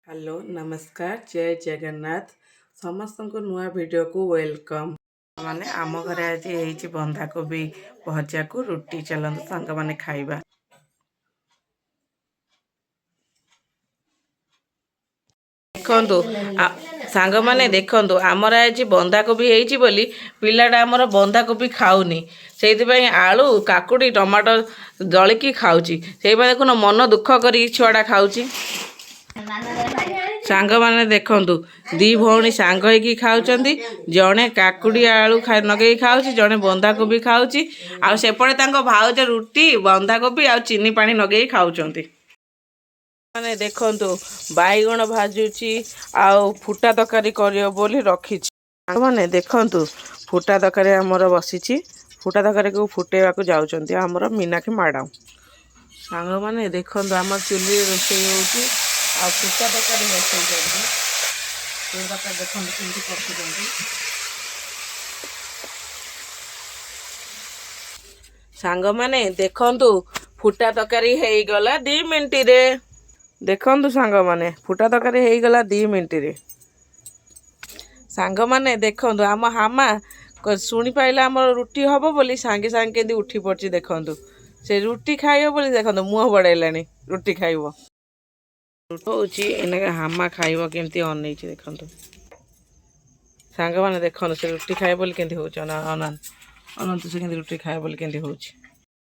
Hello नमस्कार जय जगन्नाथ समस्त को नुआ वीडियो को वेलकम माने आम घरे आज ये बंधाकोबी भजा को रुटी चलते सांग माने खाइबा देखु सांग माने देखु आमर आज बंधाकोबी होती बोली पिलाटा आमर बंधाकोबी खाऊनी से आलू काकुड़ी टमाटो दलिकी खाऊँगी से देखुन मन दुख कर छुआटा खाऊँगी सांग माने देखंतु दी भौणी सांग होइकी खाउचंदी जणे काकुड़ी आलू नगेई खाउची जणे बंधाकोबी खाउची आ सेपटे तांको भाउज रुटी बंधाकोबी आ चीनी पानी नगेई खाउचंदी माने देखंतु बाईगण भाजुची आ फुटा तरकारी करियो बोली रखिछि सांग माने देखंतु फुटा तरकारी हमर बसिछि फुटा तरकारी को फुटेवा को जाउचंदी हमर मीनाक्षी मैडम सांग माने देखंतु हमर चुली रोषेई होउची आ फुटा तरकारी रोषेई करबी देखंतु केमती पकुचंदी सांग माने देखंतु फुटा तरकारी हेई गला 2 मिनिट रे देखंतु सांग माने फुटा तरकारी हेई गला 2 मिनिट रे सांग माने देखंतु आम हामा शुणी पाइला आम रुटी हबो बोली सांगे सांगे केंदी उठी पड़ची देखंतु से रुटी खाइबो बोली देखंतु मुंह बड़ाइलानी रुटी खाइबो होची एने हामा खाइबो केमती अनैछि देखंतु सांग माने देखंतु से रुटी खाइबो बोली केंदी होछ अनंत से केंदी रुटी खाइबो बोली केंदी होछ।